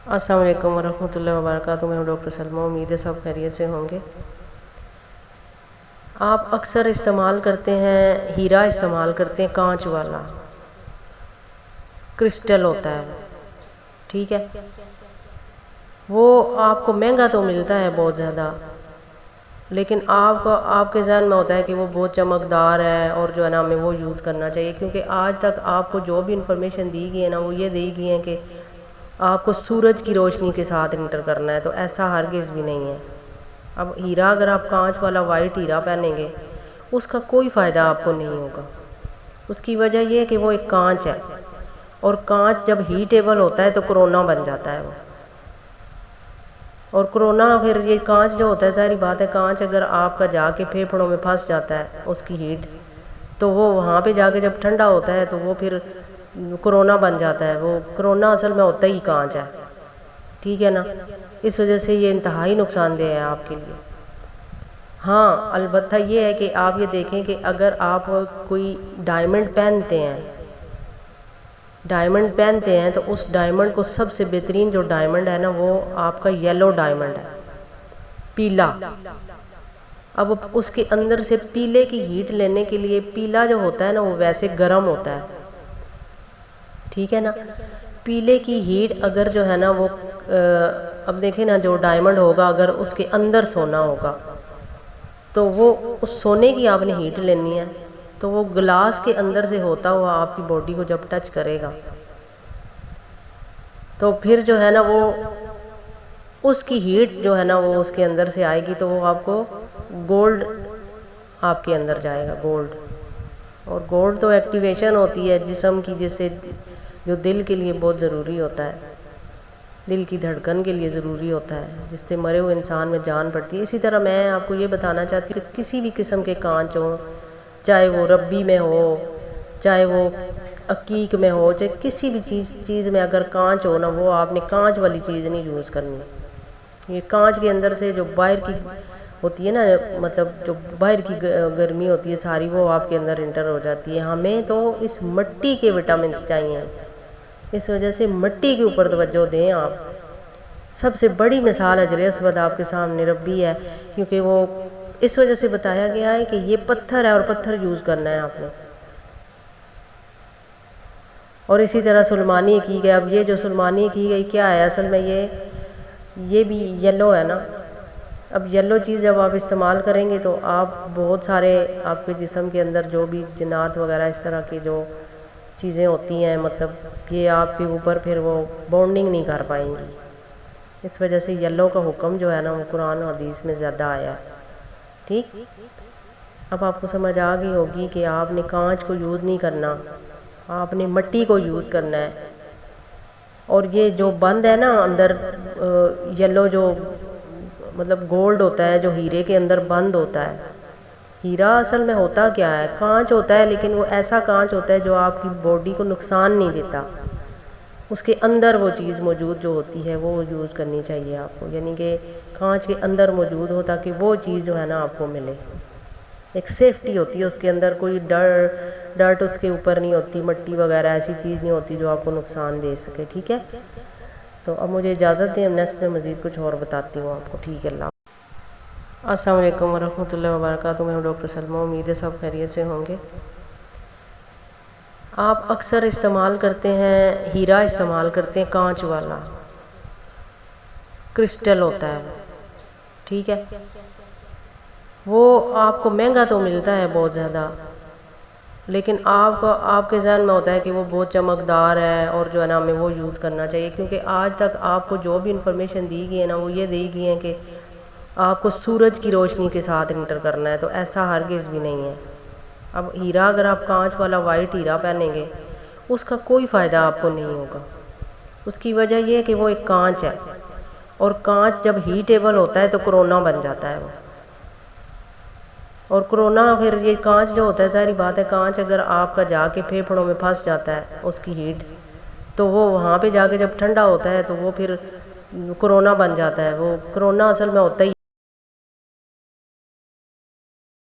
अस्सलाम वालेकुम वरहमतुल्लाहि वबरकातुहू। मैं डॉक्टर सलमा। उम्मीद है सब खैरियत से होंगे। आप अक्सर इस्तेमाल करते हैं, हीरा इस्तेमाल करते हैं, कांच वाला क्रिस्टल होता है वो, ठीक है। वो आपको महंगा तो मिलता है बहुत ज़्यादा, लेकिन आपको आपके जहन में होता है कि वो बहुत चमकदार है और जो है ना हमें वो यूज़ करना चाहिए, क्योंकि आज तक आपको जो भी इंफॉर्मेशन दी गई है ना वो ये दी गई है कि आपको सूरज की रोशनी के साथ इंटर करना है, तो ऐसा हरगिज़ भी नहीं है। अब हीरा अगर आप कांच वाला वाइट हीरा पहनेंगे उसका कोई फ़ायदा आपको नहीं होगा। उसकी वजह यह है कि वो एक कांच है, और कांच जब हीटेबल होता है तो कोरोना बन जाता है वो। और कोरोना फिर ये कांच जो होता है, सारी बात है, कांच अगर आपका जाके फेफड़ों में फंस जाता है उसकी हीट, तो वो वहाँ पे जाके जब ठंडा होता है तो वो फिर कोरोना बन जाता है। वो कोरोना असल में होता ही कांच है, ठीक है ना। इस वजह से ये इंतहाई नुकसानदेह है आपके लिए। हाँ, अलबत्ता ये है कि आप ये देखें कि अगर आप कोई डायमंड पहनते हैं तो उस डायमंड को, सबसे बेहतरीन जो डायमंड है ना वो आपका येलो डायमंड है, पीला। अब उसके अंदर से पीले की हीट लेने के लिए, पीला जो होता है ना वो वैसे गर्म होता है, ठीक है ना। पीले की हीट अगर जो है ना वो अब देखें ना, जो डायमंड होगा अगर उसके अंदर सोना होगा तो वो उस सोने की आपने हीट लेनी है, तो वो ग्लास के अंदर से होता हुआ आपकी बॉडी को जब टच करेगा तो फिर जो है ना वो उसकी हीट जो है ना वो उसके अंदर से आएगी, तो वो आपको गोल्ड आपके अंदर जाएगा, गोल्ड। और गोल्ड तो एक्टिवेशन होती है जिस्म की, जिससे जो दिल के लिए बहुत ज़रूरी होता है, दिल की धड़कन के लिए ज़रूरी होता है, जिससे मरे हुए इंसान में जान पड़ती है। इसी तरह मैं आपको ये बताना चाहती हूँ कि किसी भी किस्म के कांच हो, चाहे वो रब्बी में हो, चाहे वो अकीक में हो, चाहे किसी भी चीज़ में अगर कांच हो ना, वो आपने कांच वाली चीज़ नहीं यूज़ करनी। ये कांच के अंदर से जो बाहर की होती है ना, मतलब जो बाहर की गर्मी होती है सारी, वो आपके अंदर इंटर हो जाती है। हमें तो इस मिट्टी के विटामिन चाहिए, इस वजह से मिट्टी के ऊपर तवज्जो दें आप। सबसे बड़ी मिसाल हजर अस्वद आपके सामने रब्बी है, क्योंकि वो इस वजह से बताया गया है कि ये पत्थर है और पत्थर यूज़ करना है आपने। और इसी तरह सुलमानी हकीक है। अब ये जो सुलमानी हकीक है क्या है असल में, ये भी येलो है ना। अब येलो चीज़ जब आप इस्तेमाल करेंगे तो आप बहुत सारे आपके जिस्म के अंदर जो भी जिन्नात वगैरह इस तरह की जो चीज़ें होती हैं, मतलब ये आपके ऊपर फिर वो बॉन्डिंग नहीं कर पाएंगी। इस वजह से येलो का हुक्म जो है ना वो कुरान हदीस में ज़्यादा आया है, ठीक। अब आपको समझ आ गई होगी कि आपने कांच को यूज़ नहीं करना, आपने मिट्टी को यूज़ करना है। और ये जो बंद है ना अंदर, येलो जो मतलब गोल्ड होता है जो हीरे के अंदर बंद होता है। हीरा असल में होता क्या है, कांच होता है, लेकिन वो ऐसा कांच होता है जो आपकी बॉडी को नुकसान नहीं देता। उसके अंदर वो चीज़ मौजूद जो होती है वो यूज़ करनी चाहिए आपको, यानी कि कांच के अंदर मौजूद हो, ताकि वो चीज़ जो है ना आपको मिले। एक सेफ्टी होती है उसके अंदर, कोई डर्ट उसके ऊपर नहीं होती, मिट्टी वगैरह ऐसी चीज़ नहीं होती जो आपको नुकसान दे सके, ठीक है। तो अब मुझे इजाज़त दें, नेक्स्ट में मज़ीद कुछ और बताती हूँ आपको, ठीक है। अल्लाह। अस्सलाम वालेकुम वरहमतुल्लाहि वबरकातुहू। मैं डॉक्टर सलमा। उम्मीद है सब खैरियत से होंगे। आप अक्सर इस्तेमाल करते हैं, हीरा इस्तेमाल करते हैं, कांच वाला क्रिस्टल होता है वो, ठीक है। वो आपको महंगा तो मिलता है बहुत ज़्यादा, लेकिन आपको आपके जहन में होता है कि वो बहुत चमकदार है और जो है ना हमें वो यूज़ करना चाहिए, क्योंकि आज तक आपको जो भी इंफॉर्मेशन दी गई है ना वो ये दी गई है कि आपको सूरज की रोशनी के साथ इंटर करना है, तो ऐसा हरगिज़ भी नहीं है। अब हीरा अगर आप कांच वाला वाइट हीरा पहनेंगे उसका कोई फ़ायदा आपको नहीं होगा। उसकी वजह यह है कि वो एक कांच है, और कांच जब हीटेबल होता है तो कोरोना बन जाता है वो। और कोरोना फिर ये कांच जो होता है, सारी बात है, कांच अगर आपका जाके फेफड़ों में फंस जाता है उसकी हीट, तो वो वहाँ पे जाके जब ठंडा होता है तो वो फिर कोरोना बन जाता है। वो कोरोना असल में होता ही